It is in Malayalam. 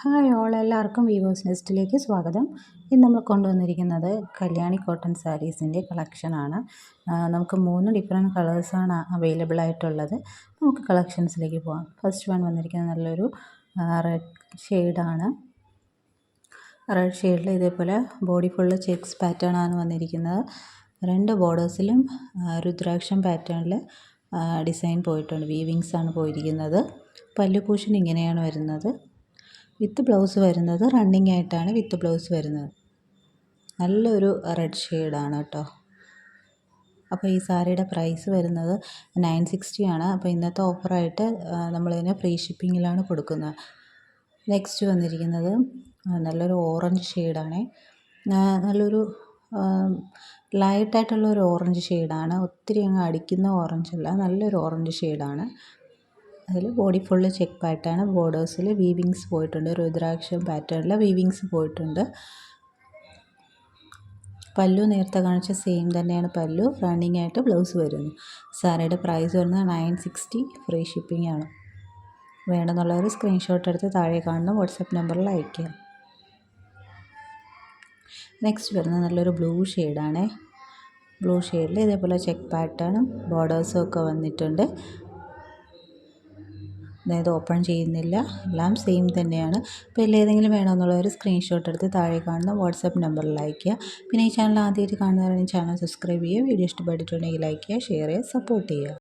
ഹായ് ഓൾ, എല്ലാവർക്കും വീവേഴ്സ് നെസ്റ്റിലേക്ക് സ്വാഗതം. ഇന്ന് നമ്മൾ കൊണ്ടുവന്നിരിക്കുന്നത് കല്യാണി കോട്ടൺ സാരീസിൻ്റെ കളക്ഷനാണ്. നമുക്ക് 3 ഡിഫറെൻറ്റ് കളേഴ്സാണ് അവൈലബിൾ ആയിട്ടുള്ളത്. നമുക്ക് കളക്ഷൻസിലേക്ക് പോകാം. ഫസ്റ്റ് വൺ വന്നിരിക്കുന്നത് നല്ലൊരു റെഡ് ഷെയ്ഡാണ്. റെഡ് ഷെയ്ഡിൽ ഇതേപോലെ ബോഡി ഫുള്ള് ചെക്സ് പാറ്റേൺ ആണ് വന്നിരിക്കുന്നത്. 2 ബോർഡേഴ്സിലും രുദ്രാക്ഷം പാറ്റേണിൽ ഡിസൈൻ പോയിട്ടുണ്ട്. വീവിങ്സ് ആണ് പോയിരിക്കുന്നത്. പല്ലു പോർഷൻ ഇങ്ങനെയാണ് വരുന്നത്. വിത്ത് ബ്ലൗസ് വരുന്നത് റണ്ണിങ് ആയിട്ടാണ് വിത്ത് ബ്ലൗസ് വരുന്നത്. നല്ലൊരു റെഡ് ഷെയ്ഡാണ് കേട്ടോ. അപ്പോൾ ഈ സാരിയുടെ പ്രൈസ് വരുന്നത് 960 ആണ്. അപ്പോൾ ഇന്നത്തെ ഓഫറായിട്ട് നമ്മളിതിനെ ഫ്രീ ഷിപ്പിങ്ങിലാണ് കൊടുക്കുന്നത്. നെക്സ്റ്റ് വന്നിരിക്കുന്നത് നല്ലൊരു ഓറഞ്ച് ഷെയ്ഡാണ്. നല്ലൊരു ലൈറ്റായിട്ടുള്ളൊരു ഓറഞ്ച് ഷെയ്ഡാണ്. ഒത്തിരി അങ്ങ് അടിക്കുന്ന ഓറഞ്ചല്ല, നല്ലൊരു ഓറഞ്ച് ഷെയ്ഡാണ്. അതിൽ ബോഡി ഫുള്ള് ചെക്ക് പാറ്റേൺ, ബോർഡേഴ്സിൽ വീവിങ്സ് പോയിട്ടുണ്ട്. രുദ്രാക്ഷം പാറ്റേണിൽ വീവിങ്സ് പോയിട്ടുണ്ട്. പല്ലു നേരത്തെ കാണിച്ച സെയിം തന്നെയാണ് പല്ലു. റണ്ണിങ് ആയിട്ട് ബ്ലൗസ് വരുന്നു. സാരിയുടെ പ്രൈസ് വരുന്നത് 960, ഫ്രീ ഷിപ്പിംഗ് ആണ്. വേണമെന്നുള്ളവർ സ്ക്രീൻഷോട്ട് എടുത്ത് താഴെ കാണുന്ന വാട്സപ്പ് നമ്പറിൽ അയയ്ക്കുക. നെക്സ്റ്റ് വരുന്നത് നല്ലൊരു ബ്ലൂ ഷെയ്ഡാണ്. ബ്ലൂ ഷെയ്ഡിൽ ഇതേപോലെ ചെക്ക് പാറ്റേണും ബോർഡേഴ്സും ഒക്കെ വന്നിട്ടുണ്ട്. അതായത് ഓപ്പൺ ചെയ്യുന്നില്ല, എല്ലാം സെയിം തന്നെയാണ്. അപ്പോൾ ഇതിലേതെങ്കിലും വേണമെന്നുള്ളവർ സ്ക്രീൻഷോട്ട് എടുത്ത് താഴെ കാണുന്ന വാട്സപ്പ് നമ്പറിൽ അയയ്ക്കുക. പിന്നെ ഈ ചാനൽ ആദ്യമായിട്ട് കാണുന്നവരാണെങ്കിൽ ചാനൽ സബ്സ്ക്രൈബ് ചെയ്യുക. വീഡിയോ ഇഷ്ടപ്പെട്ടിട്ടുണ്ടെങ്കിൽ ലൈക്ക് ചെയ്യുക, ഷെയർ ചെയ്യുക, സപ്പോർട്ട് ചെയ്യുക.